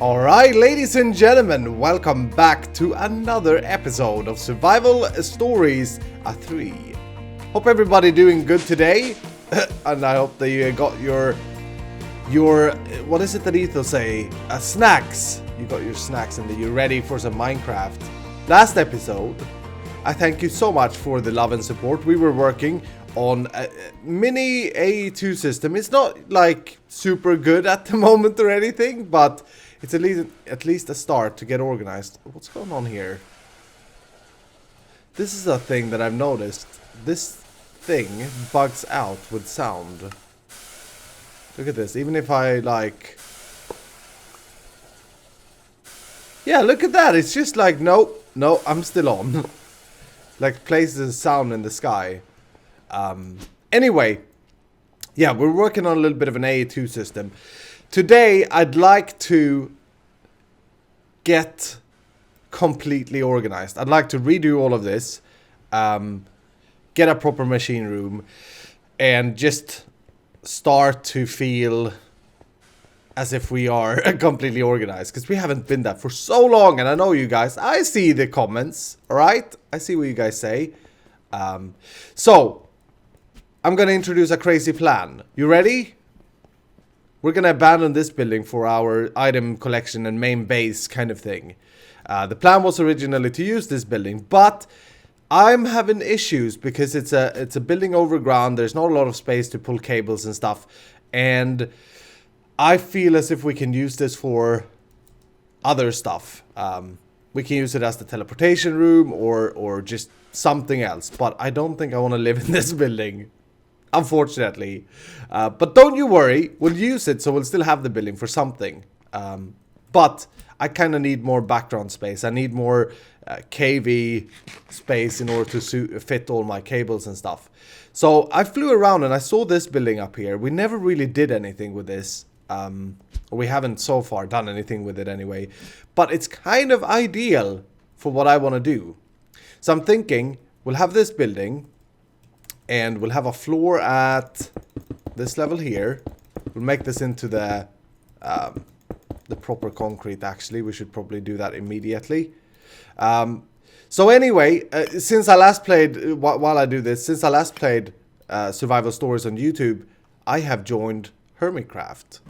Alright, ladies and gentlemen, welcome back to another episode of Survival Stories 3. Hope everybody doing good today, and I hope that you got your what is it that Etho say? Snacks. You got your snacks and that you're ready for some Minecraft. Last episode, I thank you so much for the love and support. We were working on a mini AE2 system. It's not like super good at the moment or anything, but it's at least a start to get organized. What's going on here? This is a thing that I've noticed. This thing bugs out with sound. Look at this. Even if I like... Yeah, look at that. It's just like, no, I'm still on. Like plays the sound in the sky. Anyway. Yeah, we're working on a little bit of an AE2 system. Today, I'd like to get completely organized. I'd like to redo all of this, get a proper machine room, and just start to feel as if we are completely organized. Because we haven't been that for so long, and I know you guys, I see the comments, alright? I see what you guys say. So, I'm gonna introduce a crazy plan. You ready? We're gonna abandon this building for our item collection and main base kind of thing. The plan was originally to use this building, but I'm having issues because it's a building overground. There's not a lot of space to pull cables and stuff, and I feel as if we can use this for other stuff. We can use it as the teleportation room or just something else, but I don't think I want to live in this building. Unfortunately. But don't you worry, we'll use it so we'll still have the building for something. But I kind of need more background space. I need more KV space in order to fit all my cables and stuff. So I flew around and I saw this building up here. We never really did anything with this. We haven't so far done anything with it anyway. But it's kind of ideal for what I want to do. So I'm thinking we'll have this building. And we'll have a floor at this level here. We'll make this into the proper concrete, actually. We should probably do that immediately. So anyway, since I last played, while I do this, since I last played Survival Stories on YouTube, I have joined Hermitcraft.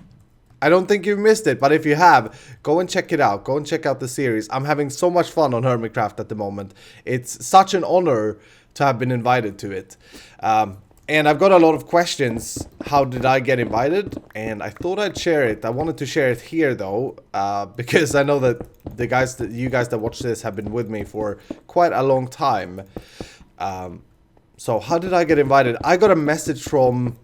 I don't think you've missed it, but if you have, go and check it out. Go and check out the series. I'm having so much fun on Hermitcraft at the moment. It's such an honor to have been invited to it. And I've got a lot of questions. How did I get invited? And I thought I'd share it. I wanted to share it here though, because I know that you guys that watch this have been with me for quite a long time. So how did I get invited? I got a message from,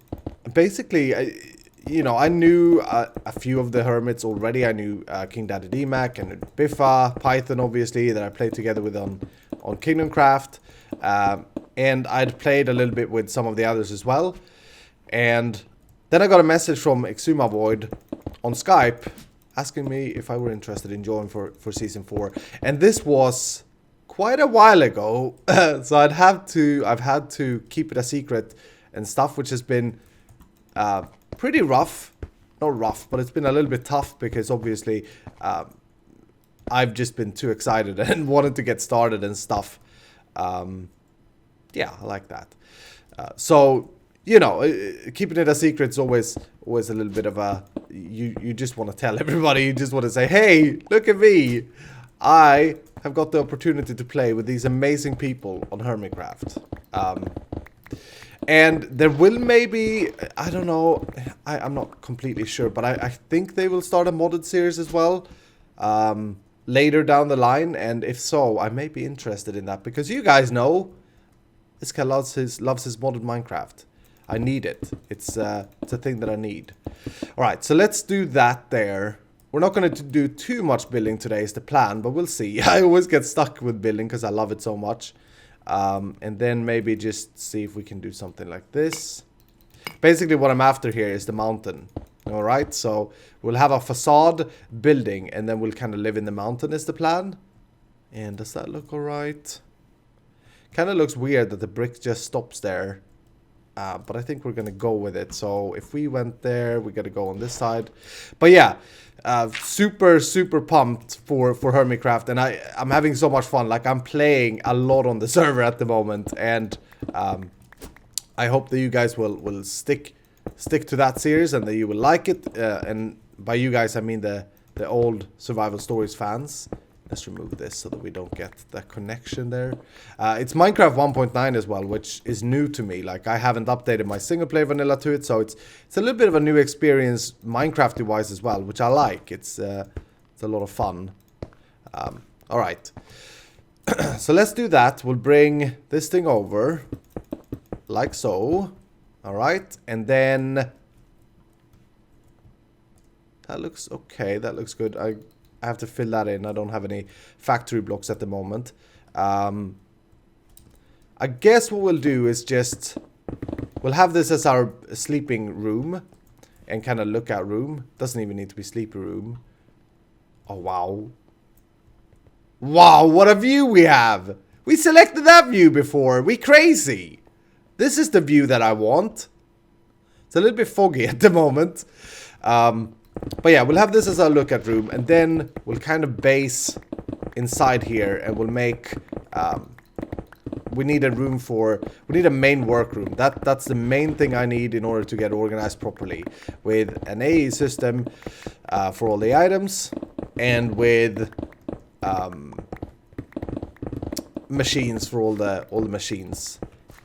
basically, I knew a few of the hermits already. I knew King Daddy D-Mac and Biffa, Python obviously, that I played together with on Kingdomcraft. And I'd played a little bit with some of the others as well. And then I got a message from Exuma Void on Skype asking me if I were interested in joining for Season 4. And this was quite a while ago. So I've had to keep it a secret and stuff, which has been pretty rough. Not rough, but it's been a little bit tough because obviously I've just been too excited and wanted to get started and stuff. Yeah, I like that. So, keeping it a secret is always a little bit of a... You just want to tell everybody. You just want to say, hey, look at me. I have got the opportunity to play with these amazing people on Hermitcraft. And there will maybe... I don't know. I'm not completely sure. But I think they will start a modded series as well. Later down the line, and if so, I may be interested in that because you guys know Iska loves his modded Minecraft. I need it. It's a thing that I need. Alright, so let's do that there. We're not going to do too much building today is the plan, but we'll see. I always get stuck with building because I love it so much. And then maybe just see if we can do something like this. Basically what I'm after here is the mountain. Alright, so we'll have a facade building and then we'll kind of live in the mountain is the plan. And does that look alright? Kind of looks weird that the brick just stops there. But I think we're gonna go with it. So if we went there, we gotta go on this side. But yeah, super pumped for Hermitcraft, and I'm having so much fun. Like, I'm playing a lot on the server at the moment, and I hope that you guys will stick to that series and that you will like it. And by you guys, I mean the old Survival Stories fans. Let's remove this so that we don't get the connection there. It's Minecraft 1.9 as well, which is new to me. Like, I haven't updated my single player vanilla to it, so it's a little bit of a new experience Minecrafty wise as well, which I like. It's a lot of fun. All right, so let's do that. We'll bring this thing over like so. All right, and then that looks okay. That looks good. I have to fill that in. I don't have any factory blocks at the moment. I guess what we'll do is we'll have this as our sleeping room and kind of lookout room. Doesn't even need to be sleepy room. Oh, wow. Wow, what a view we have. We selected that view before. We crazy. This is the view that I want. It's a little bit foggy at the moment. But yeah, we'll have this as our lookout room, and then we'll kind of base inside here, and we'll make, we need a main workroom. That's the main thing I need in order to get organized properly, with an AE system for all the items, and with machines for all the machines.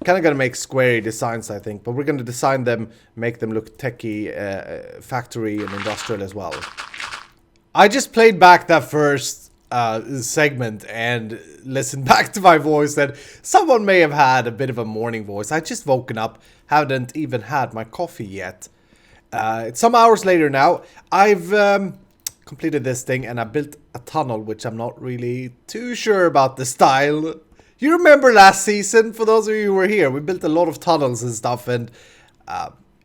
Kind of gonna make squarey designs, I think, but we're gonna design them, make them look techy, factory and industrial as well. I just played back that first segment and listened back to my voice, and someone may have had a bit of a morning voice. I just woken up, haven't even had my coffee yet. It's some hours later now. I've completed this thing, and I built a tunnel, which I'm not really too sure about the style. You remember last season, for those of you who were here, we built a lot of tunnels and stuff, and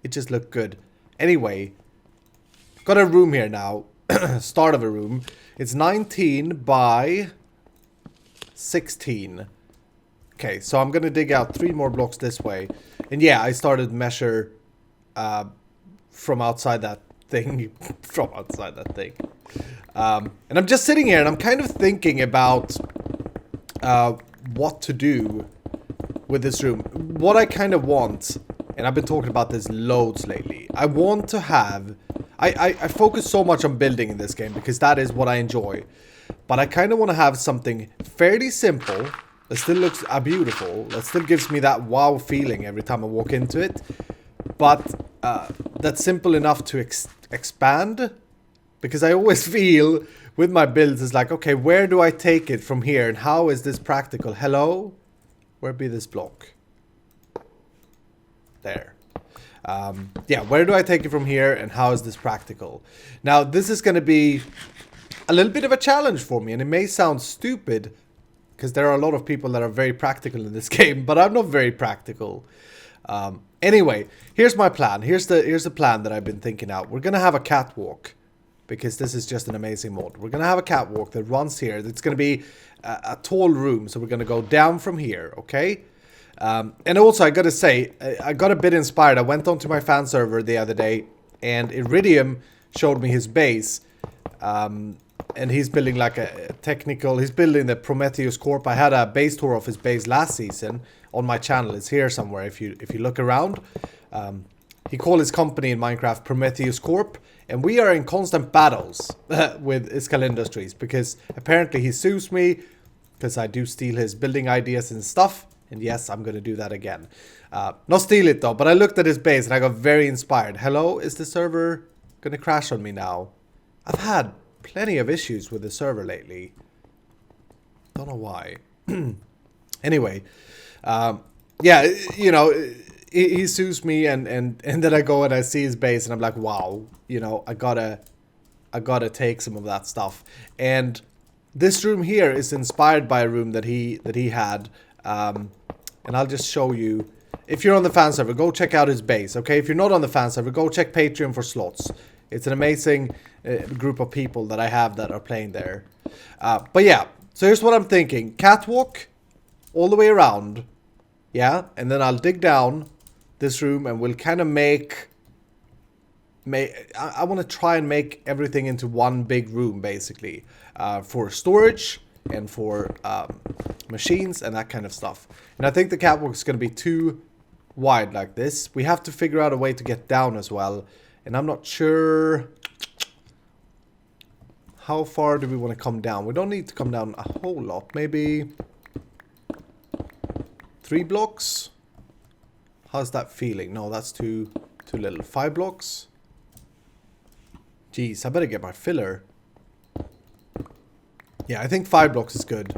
it just looked good. Anyway, got a room here now, start of a room. It's 19 by 16. Okay, so I'm gonna dig out 3 more blocks this way. And yeah, I started measure from outside that thing, from outside that thing. And I'm just sitting here and I'm kind of thinking about what to do with this room. What I kind of want, and I've been talking about this loads lately, I want to have, I focus so much on building in this game because that is what I enjoy, but I kind of want to have something fairly simple that still looks beautiful, that still gives me that wow feeling every time I walk into it, but that's simple enough to expand, because I always feel with my builds, it's like, okay, where do I take it from here? And how is this practical? Hello? Where be this block? There. Yeah, where do I take it from here? And how is this practical? Now, this is going to be a little bit of a challenge for me. And it may sound stupid, because there are a lot of people that are very practical in this game. But I'm not very practical. Anyway, here's my plan. Here's the plan that I've been thinking out. We're going to have a catwalk, because this is just an amazing mod. We're going to have a catwalk that runs here. It's going to be a tall room. So we're going to go down from here, okay? And also, I got to say, I got a bit inspired. I went onto my fan server the other day, and Iridium showed me his base. And he's building like a technical... He's building the Prometheus Corp. I had a base tour of his base last season on my channel. It's here somewhere if you look around. He called his company in Minecraft Prometheus Corp. And we are in constant battles with Scalda Industries, because apparently he sues me because I do steal his building ideas and stuff. And yes, I'm going to do that again. Not steal it though, but I looked at his base and I got very inspired. Hello, is the server going to crash on me now? I've had plenty of issues with the server lately. Don't know why. Anyway, yeah, you know... He sues me, and then I go and I see his base, and I'm like, wow, you know, I gotta take some of that stuff. And this room here is inspired by a room that he had, and I'll just show you. If you're on the fan server, go check out his base, okay? If you're not on the fan server, go check Patreon for slots. It's an amazing group of people that I have that are playing there. But yeah, so here's what I'm thinking. Catwalk all the way around, yeah? And then I'll dig down this room, and we'll kind of I want to try and make everything into one big room, basically, for storage and for machines and that kind of stuff. And I think the catwalk is going to be too wide like this. We have to figure out a way to get down as well, and I'm not sure how far do we want to come down. We don't need to come down a whole lot, maybe 3 blocks. How's that feeling? No, that's too little. 5 blocks. Jeez, I better get my filler. Yeah, I think 5 blocks is good.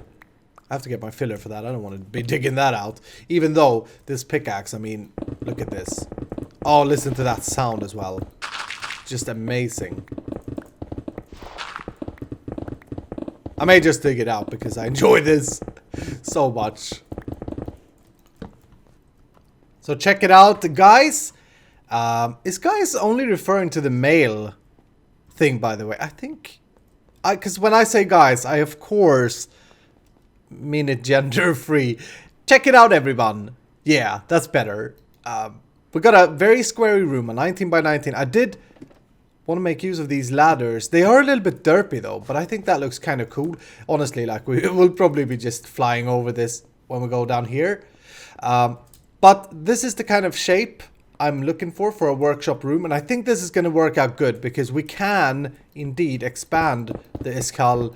I have to get my filler for that. I don't want to be digging that out. Even though this pickaxe, I mean, look at this. Oh, listen to that sound as well. Just amazing. I may just dig it out because I enjoy this so much. So check it out, guys. Is guys only referring to the male thing, by the way? I think... because when I say guys, I of course mean it gender free. Check it out, everyone. Yeah, that's better. We got a very squarey room, a 19 by 19. I did want to make use of these ladders. They are a little bit derpy though, but I think that looks kind of cool. Honestly, like we will probably be just flying over this when we go down here. But this is the kind of shape I'm looking for a workshop room, and I think this is going to work out good because we can indeed expand the Iskal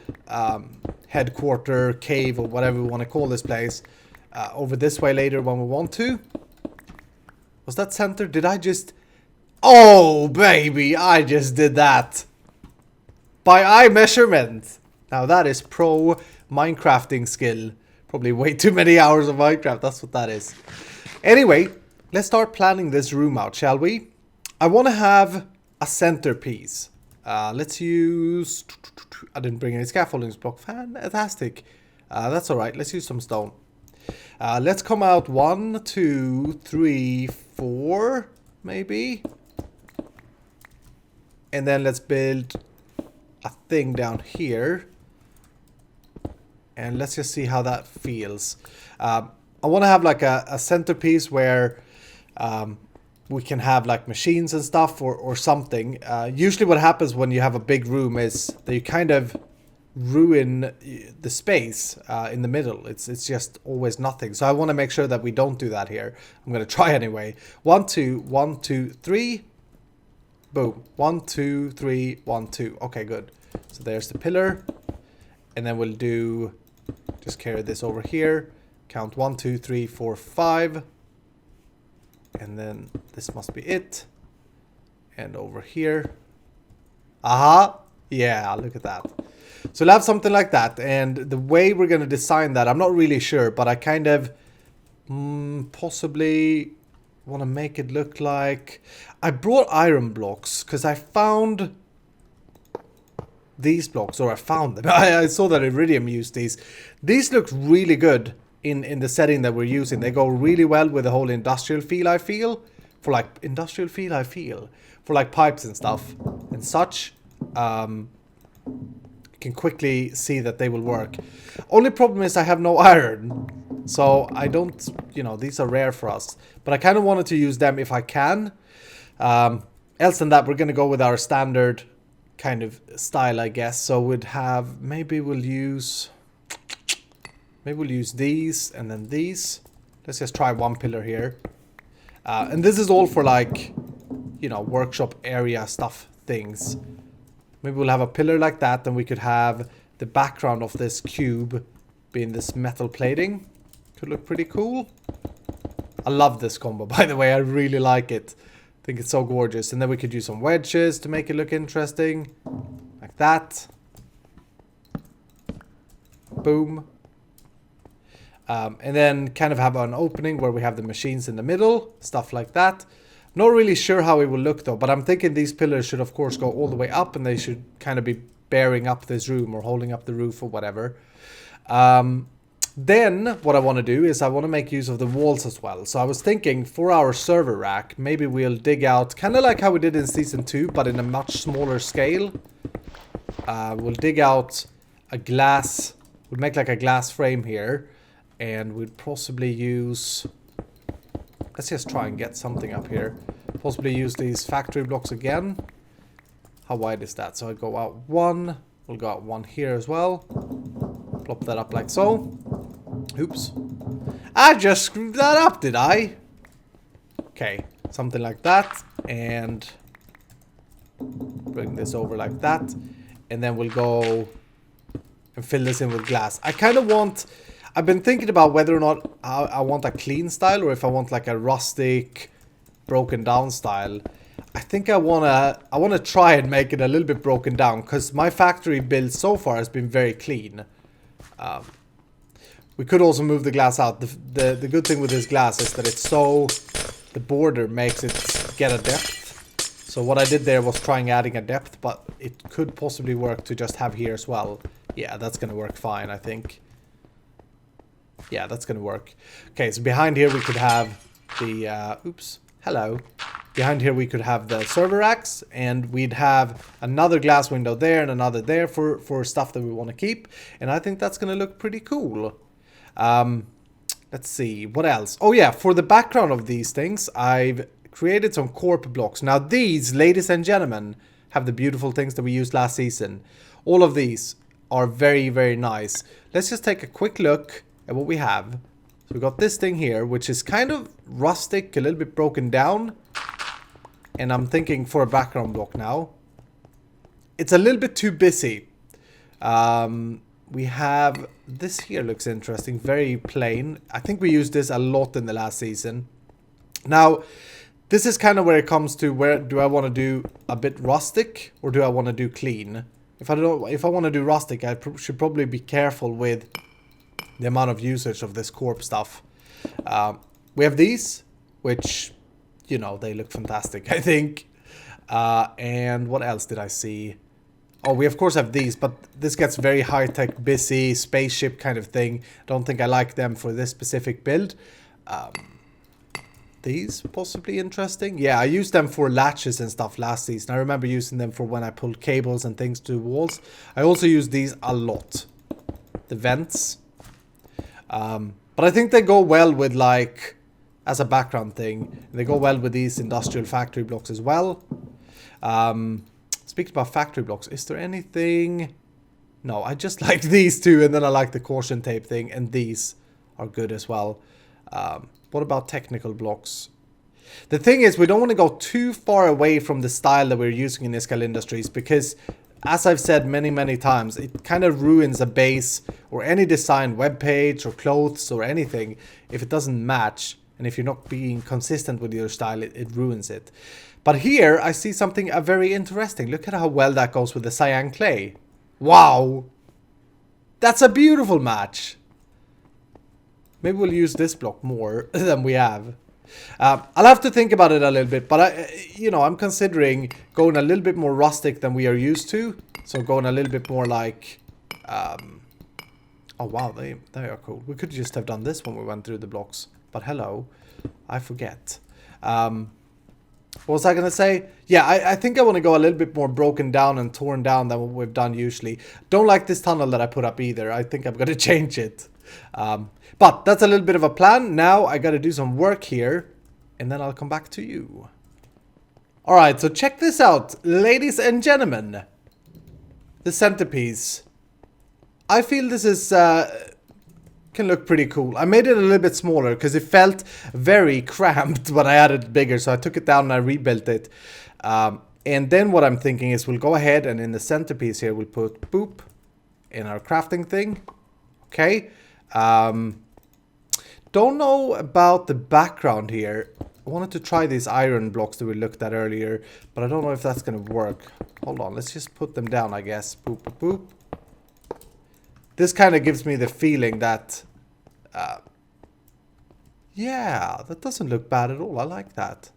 headquarter, cave, or whatever we want to call this place over this way later when we want to. Was that center? Did I just... Oh, baby, I just did that. By eye measurement. Now that is pro Minecrafting skill. Probably way too many hours of Minecraft, that's what that is. Anyway, let's start planning this room out, shall we? I want to have a centerpiece. Let's use... I didn't bring any scaffolding block. Fantastic. That's alright, let's use some stone. Let's come out 1, 2, 3, 4, maybe. And then let's build a thing down here. And let's just see how that feels. I want to have like a centerpiece where we can have like machines and stuff or something. Usually what happens when you have a big room is that you kind of ruin the space in the middle. It's just always nothing. So I want to make sure that we don't do that here. I'm going to try anyway. 1, 2, 1, 2, 3. Boom. 1, 2, 3, 1, 2. Okay, good. So there's the pillar. And then we'll do... Just carry this over here. Count 1, 2, 3, 4, 5. And then this must be it. And over here. Aha! Yeah, look at that. So we'll have something like that. And the way we're going to design that, I'm not really sure. But I kind of possibly want to make it look like... I brought iron blocks because I found these blocks. Or I found them. I saw that Iridium used these. These look really good in the setting that we're using. They go really well with the whole industrial feel, I feel. For like... Industrial feel, I feel. For like pipes and stuff and such. Can quickly see that they will work. Only problem is I have no iron. So I don't, you know, these are rare for us. But I kind of wanted to use them if I can. Else than that, we're going to go with our standard kind of style, I guess. So we'd have, maybe we'll use these and then these. Let's just try one pillar here. And this is all for like, you know, workshop area stuff things. Maybe we'll have a pillar like that, and we could have the background of this cube being this metal plating. Could look pretty cool. I love this combo, by the way. I really like it. I think it's so gorgeous. And then we could use some wedges to make it look interesting. Like that. Boom. And then kind of have an opening where we have the machines in the middle. Stuff like that. Not really sure how it will look though, but I'm thinking these pillars should of course go all the way up, and they should kind of be bearing up this room or holding up the roof or whatever. Then what I want to do is I want to make use of the walls as well. So I was thinking for our server rack, maybe we'll dig out, kind of like how we did in season 2, but in a much smaller scale. We'll dig out a glass, we'll make like a glass frame here, and we'd possibly use... Let's just try and get something up here. Possibly use these factory blocks again. How wide is that? So I go out one. We'll go out one here as well. Plop that up like so. Oops. I just screwed that up, did I? Okay, something like that. And bring this over like that. And then we'll go and fill this in with glass. I kind of want... I've been thinking about whether or not I want a clean style or if I want like a rustic, broken down style. I think I wanna try and make it a little bit broken down because my factory build so far has been very clean. We could also move the glass out. The good thing with this glass is that it's so... The border makes it get a depth. So what I did there was trying adding a depth, but it could possibly work to just have here as well. Yeah, that's gonna work fine, I think. Yeah, that's gonna work. Okay, so behind here we could have the... oops. Hello. Behind here we could have the server racks, and we'd have another glass window there and another there for stuff that we want to keep. And I think that's gonna look pretty cool. Let's see, what else? Oh yeah, for the background of these things, I've created some corp blocks. Now these, ladies and gentlemen, have the beautiful things that we used last season. All of these are very, very nice. Let's just take a quick look at what we have. So we got this thing here, which is kind of rustic, a little bit broken down. And I'm thinking for a background block now. It's a little bit too busy. We have this here, looks interesting, very plain. I think we used this a lot in the last season. Now, this is kind of where it comes to where do I want to do a bit rustic or do I want to do clean? If I want to do rustic, I should probably be careful with the amount of usage of this corp stuff. We have these, which, you know, they look fantastic, I think. And what else did I see? Oh, we of course have these, but this gets very high-tech, busy, spaceship kind of thing. Don't think I like them for this specific build. These, possibly interesting. Yeah, I used them for latches and stuff last season. I remember using them for when I pulled cables and things to walls. I also use these a lot. The vents. But I think they go well with, like, as a background thing. They go well with these industrial factory blocks as well. Speaking about factory blocks, is there anything... No, I just like these two, and then I like the caution tape thing, and these are good as well. What about technical blocks? The thing is, we don't want to go too far away from the style that we're using in Iskall Industries, because, as I've said many, many times, it kind of ruins a base, or any design, web page, or clothes, or anything, if it doesn't match, and if you're not being consistent with your style, it ruins it. But here, I see something very interesting. Look at how well that goes with the cyan clay. Wow! That's a beautiful match! Maybe we'll use this block more than we have. I'll have to think about it a little bit, but I'm considering going a little bit more rustic than we are used to. So going a little bit more like... oh wow, they are cool. We could just have done this when we went through the blocks. But hello, I forget. What was I going to say? Yeah, I think I want to go a little bit more broken down and torn down than what we've done usually. Don't like this tunnel that I put up either. I think I'm going to change it. But that's a little bit of a plan. Now I got to do some work here, and then I'll come back to you. Alright, so check this out, ladies and gentlemen. The centerpiece. I feel this is... can look pretty cool. I made it a little bit smaller because it felt very cramped when I added it bigger, so I took it down and I rebuilt it. And then what I'm thinking is we'll go ahead and in the centerpiece here we'll put boop in our crafting thing. Okay. Don't know about the background here. I wanted to try these iron blocks that we looked at earlier, but I don't know if that's gonna work. Hold on, let's just put them down, I guess. Boop, boop, boop. This kind of gives me the feeling that, yeah, that doesn't look bad at all. I like that.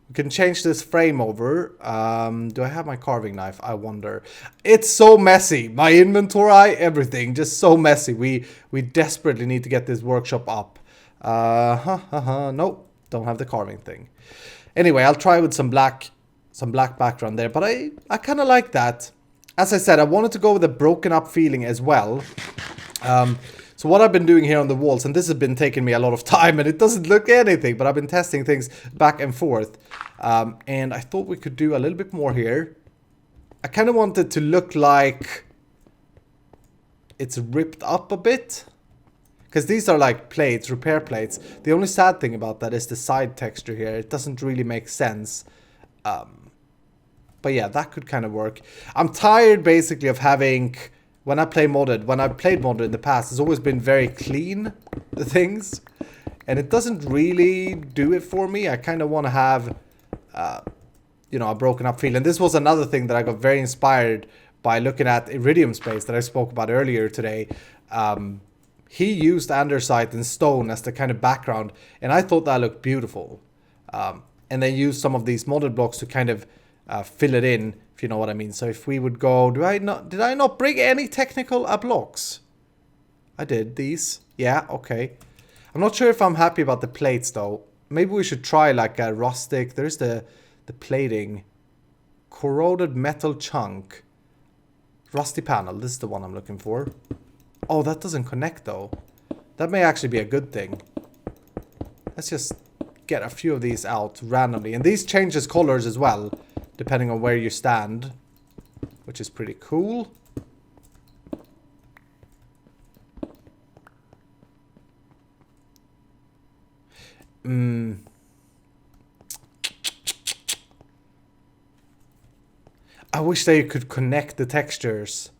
We can change this frame over. Do I have my carving knife? I wonder. It's so messy. My inventory, everything, just so messy. We desperately need to get this workshop up. Nope, don't have the carving thing. Anyway, I'll try with some black background there, but I kind of like that. As I said, I wanted to go with a broken up feeling as well. So So what I've been doing here on the walls, and this has been taking me a lot of time, and it doesn't look anything, but I've been testing things back and forth. And I thought we could do a little bit more here. I kind of want it to look like it's ripped up a bit. Because these are like plates, repair plates. The only sad thing about that is the side texture here. It doesn't really make sense. But yeah, that could kind of work. I'm tired basically of having, when I played modded in the past, it's always been very clean, the things. And it doesn't really do it for me. I kind of want to have, you know, a broken up feel. And this was another thing that I got very inspired by looking at Iridium Space that I spoke about earlier today. He used andesite and stone as the kind of background, and I thought that looked beautiful. And they used some of these modded blocks to kind of fill it in, if you know what I mean. So if we would go, did I not bring any technical blocks? I did these. Yeah, okay. I'm not sure if I'm happy about the plates though. Maybe we should try like a rustic. There's the plating. Corroded metal chunk. Rusty panel. This is the one I'm looking for. Oh, that doesn't connect though. That may actually be a good thing. Let's just get a few of these out randomly. And these changes colors as well, depending on where you stand, which is pretty cool. I wish they could connect the textures.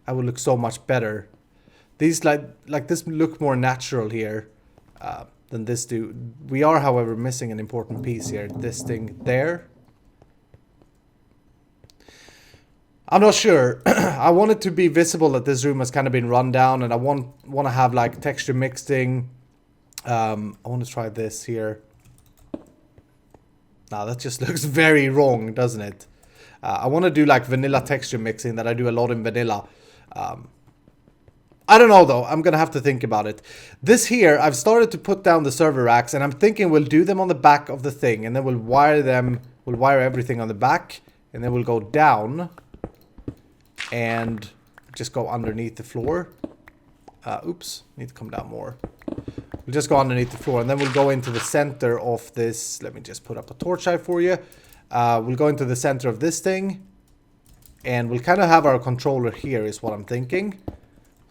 I would look so much better. These like this look more natural here than this do. We are, however, missing an important piece here. This thing there. I'm not sure. I want it to be visible that this room has kind of been run down, and I want to have like texture mixing. I want to try this here. Now that just looks very wrong, doesn't it? I want to do like vanilla texture mixing that I do a lot in vanilla. I don't know though. I'm gonna have to think about it. This here, I've started to put down the server racks, and I'm thinking we'll do them on the back of the thing, and then we'll wire them. We'll wire everything on the back, and then we'll go down and just go underneath the floor. Oops, need to come down more. We'll just go underneath the floor, and then we'll go into the center of this. Let me just put up a torchlight for you. We'll go into the center of this thing, and we'll kind of have our controller here is what I'm thinking.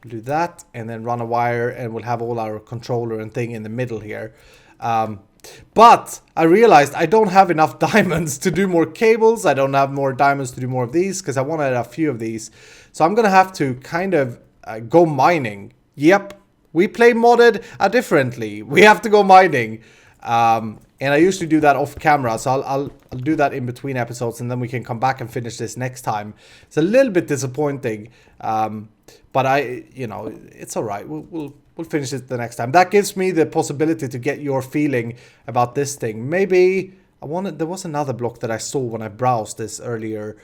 We'll do that, and then run a wire, and we'll have all our controller and thing in the middle here. But I realized I don't have enough diamonds to do more cables. I don't have more diamonds to do more of these, because I wanted a few of these. So I'm going to have to kind of go mining. Yep, we play modded differently. We have to go mining. And I usually do that off camera, so I'll do that in between episodes, and then we can come back and finish this next time. It's a little bit disappointing, but you know, it's all right. We'll finish it the next time. That gives me the possibility to get your feeling about this thing. Maybe there was another block that I saw when I browsed this earlier.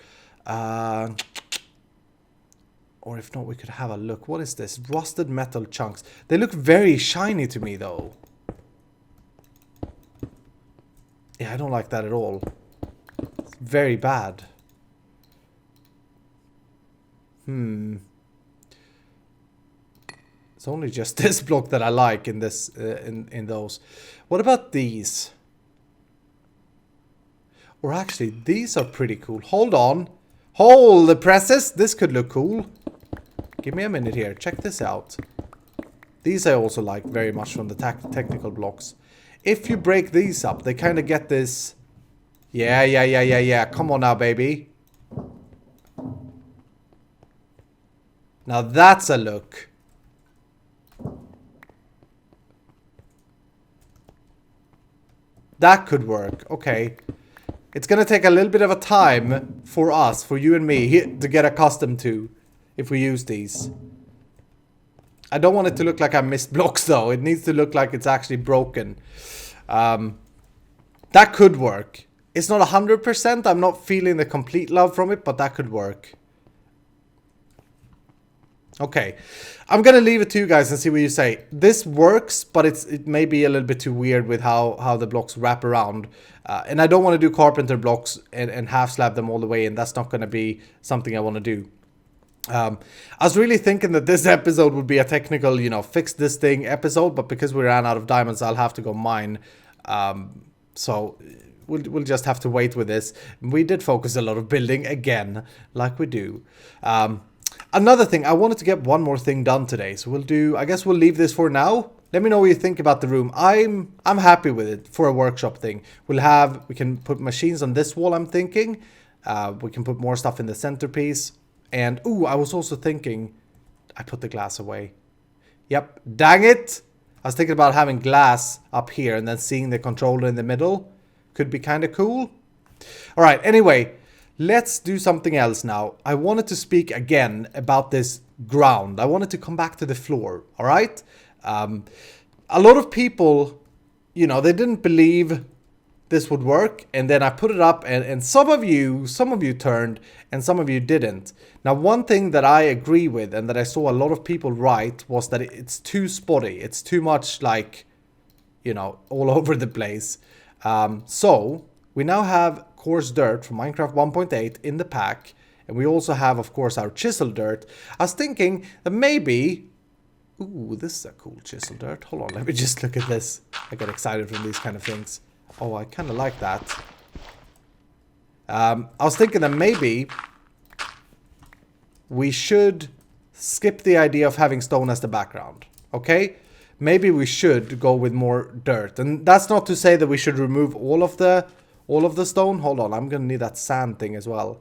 Or if not, we could have a look. What is this? Rusted metal chunks. They look very shiny to me, though. Yeah, I don't like that at all. It's very bad. It's only just this block that I like in this in those. What about these? Or actually, these are pretty cool. Hold on. Hold the presses. This could look cool. Give me a minute here. Check this out. These I also like very much from the technical blocks. If you break these up, they kind of get this... Yeah. Come on now, baby. Now that's a look. That could work. Okay. It's going to take a little bit of a time for us, for you and me, to get accustomed to if we use these. I don't want it to look like I missed blocks though. It needs to look like it's actually broken. That could work. It's not 100%. I'm not feeling the complete love from it, but that could work. Okay. I'm going to leave it to you guys and see what you say. This works, but it may be a little bit too weird with how the blocks wrap around. And I don't want to do carpenter blocks and half slab them all the way, and that's not going to be something I want to do. I was really thinking that this episode would be a technical, you know, fix this thing episode, but because we ran out of diamonds, I'll have to go mine. So we'll just have to wait with this. We did focus a lot of building again, like we do. Another thing, I wanted to get one more thing done today, so we'll do. I guess we'll leave this for now. Let me know what you think about the room. I'm happy with it for a workshop thing. We can put machines on this wall. I'm thinking we can put more stuff in the centerpiece. And ooh, I was also thinking, I put the glass away. Yep, dang it! I was thinking about having glass up here and then seeing the controller in the middle. Could be kind of cool. All right, anyway, let's do something else now. I wanted to speak again about this ground. I wanted to come back to the floor, all right? A lot of people, you know, they didn't believe this would work, and then I put it up, and some of you turned and some of you didn't. Now, one thing that I agree with and that I saw a lot of people write was that it's too spotty. It's too much, like, you know, all over the place. So we now have coarse dirt from Minecraft 1.8 in the pack, and we also have, of course, our chisel dirt. I was thinking that maybe, ooh, this is a cool chisel dirt. Hold on, let me just look at this. I get excited from these kind of things. Oh, I kind of like that. I was thinking that maybe we should skip the idea of having stone as the background. Okay? Maybe we should go with more dirt. And that's not to say that we should remove all of the stone. Hold on, I'm going to need that sand thing as well.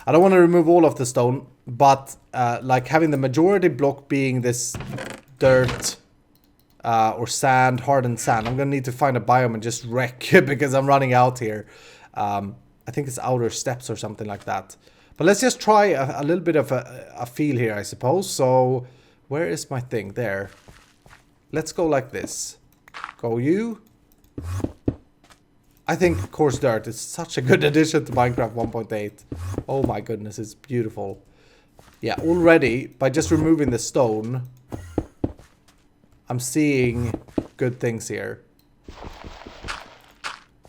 I don't want to remove all of the stone, but like having the majority block being this dirt or sand, hardened sand. I'm going to need to find a biome and just wreck because I'm running out here. I think it's outer steps or something like that. But let's just try a little bit of a feel here, I suppose. So where is my thing? There. Let's go like this. Go you. I think coarse dirt is such a good addition to Minecraft 1.8. Oh my goodness, it's beautiful. Yeah, already, by just removing the stone, I'm seeing good things here.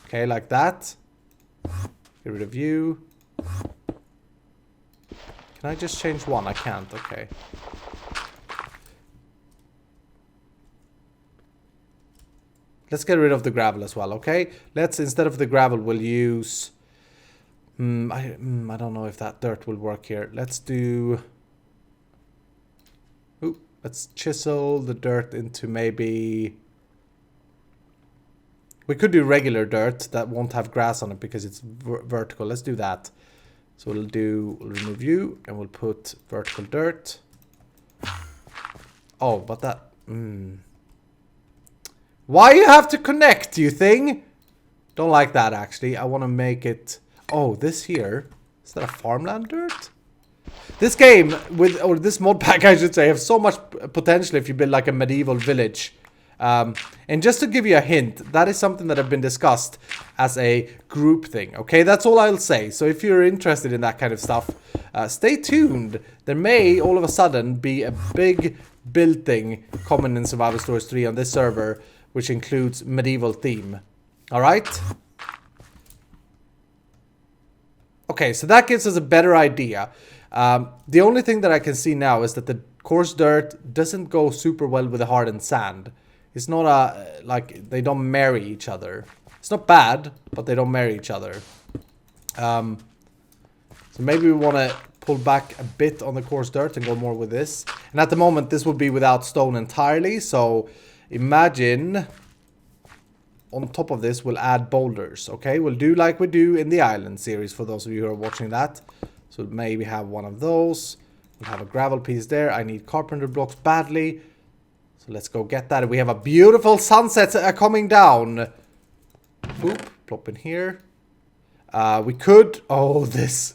Okay, like that. Get rid of you. Can I just change one? I can't, okay. Let's get rid of the gravel as well, okay? Let's, instead of the gravel, we'll use... I don't know if that dirt will work here. Let's do... Ooh, let's chisel the dirt into maybe... We could do regular dirt that won't have grass on it because it's vertical. Let's do that. So we'll remove you and we'll put vertical dirt. Oh, but that... Why you have to connect, you thing? Don't like that, actually. I want to make it... Oh, this here. Is that a farmland dirt? This game, or this mod pack, I should say, have so much potential if you build like a medieval village. And just to give you a hint, that is something that have been discussed as a group thing. Okay, that's all I'll say. So if you're interested in that kind of stuff, stay tuned. There may all of a sudden be a big build thing common in Survival Stories 3 on this server, which includes medieval theme. All right. Okay, so that gives us a better idea. The only thing that I can see now is that the coarse dirt doesn't go super well with the hardened sand. It's not like they don't marry each other. It's not bad, but they don't marry each other. So maybe we want to pull back a bit on the coarse dirt and go more with this. And at the moment, this would be without stone entirely. So imagine on top of this, we'll add boulders. Okay, we'll do like we do in the island series for those of you who are watching that. So maybe have one of those. We'll have a gravel piece there. I need carpenter blocks badly. So let's go get that. We have a beautiful sunset coming down. Boop, plop in here. We could... Oh, this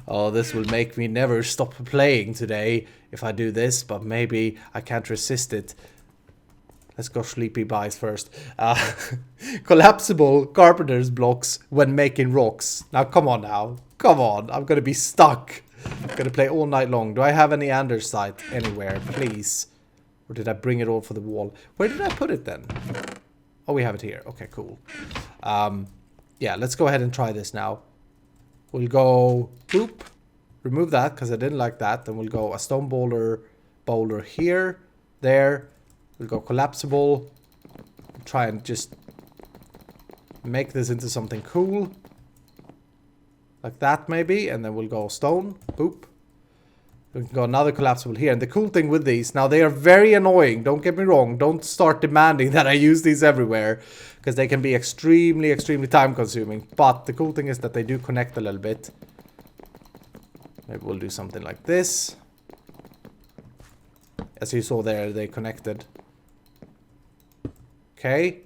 will make me never stop playing today if I do this. But maybe I can't resist it. Let's go sleepy buys first. Collapsible carpenter's blocks when making rocks. Now, come on now. Come on. I'm going to be stuck. I'm going to play all night long. Do I have any andesite anywhere? Please. Or did I bring it all for the wall? Where did I put it then? Oh, we have it here. Okay, cool. Yeah, let's go ahead and try this now. We'll go boop. remove that because I didn't like that. Then we'll go a stone boulder here, there. We'll go collapsible. Try and just make this into something cool. Like that maybe. And then we'll go stone. Boop. We can go another collapsible here. And the cool thing with these, now they are very annoying. Don't get me wrong. Don't start demanding that I use these everywhere. Because they can be extremely, extremely time consuming. But the cool thing is that they do connect a little bit. Maybe we'll do something like this. As you saw there, they connected. Okay.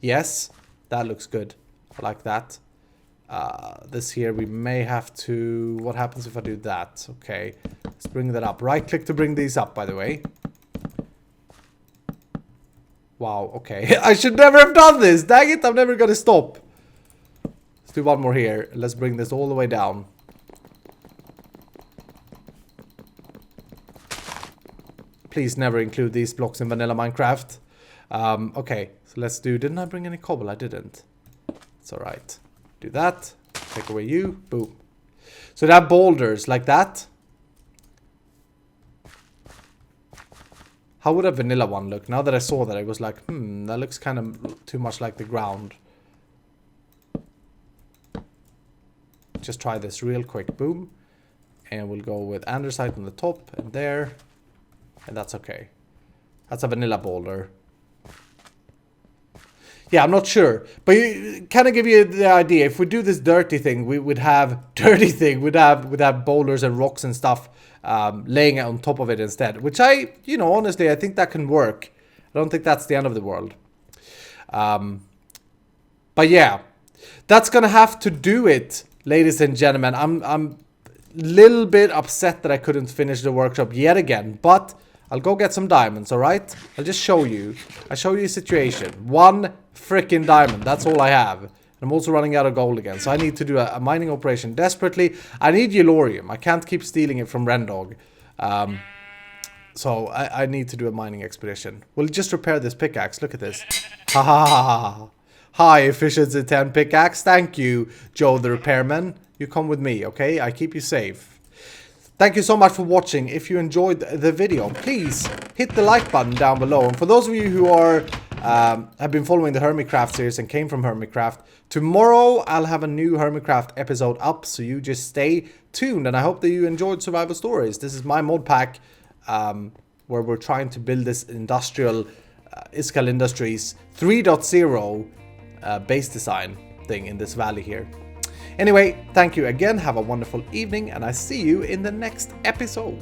Yes. That looks good. I like that. This here we may have to... What happens if I do that? Okay. Let's bring that up. Right click to bring these up, by the way. Wow, okay. I should never have done this. Dang it, I'm never gonna stop. Let's do one more here. Let's bring this all the way down. Please never include these blocks in vanilla Minecraft. Okay, so let's do... Didn't I bring any cobble? I didn't. It's alright. Do that. Take away you. Boom. So that boulders like that. How would a vanilla one look? Now that I saw that, I was like, that looks kind of too much like the ground. Just try this real quick. Boom. And we'll go with andesite on the top and there. And that's okay. That's a vanilla boulder. Yeah, I'm not sure. But kind of give you the idea. If we do this dirty thing, we would have... Dirty thing. We'd have boulders and rocks and stuff laying on top of it instead. Which honestly, I think that can work. I don't think that's the end of the world. But yeah. That's going to have to do it, ladies and gentlemen. I'm a little bit upset that I couldn't finish the workshop yet again. But... I'll go get some diamonds, alright? I'll just show you. I'll show you a situation. One freaking diamond. That's all I have. I'm also running out of gold again. So I need to do a mining operation desperately. I need yellorium. I can't keep stealing it from Rendog. So I need to do a mining expedition. We'll just repair this pickaxe. Look at this. Ha ha ha ha. High efficiency 10 pickaxe. Thank you, Joe the repairman. You come with me, okay? I keep you safe. Thank you so much for watching. If you enjoyed the video, please hit the like button down below. And for those of you who are have been following the Hermitcraft series and came from Hermitcraft, tomorrow I'll have a new Hermitcraft episode up, so you just stay tuned. And I hope that you enjoyed Survival Stories. This is my mod pack where we're trying to build this industrial Iskall Industries 3.0 base design thing in this valley here. Anyway, thank you again, have a wonderful evening, and I see you in the next episode.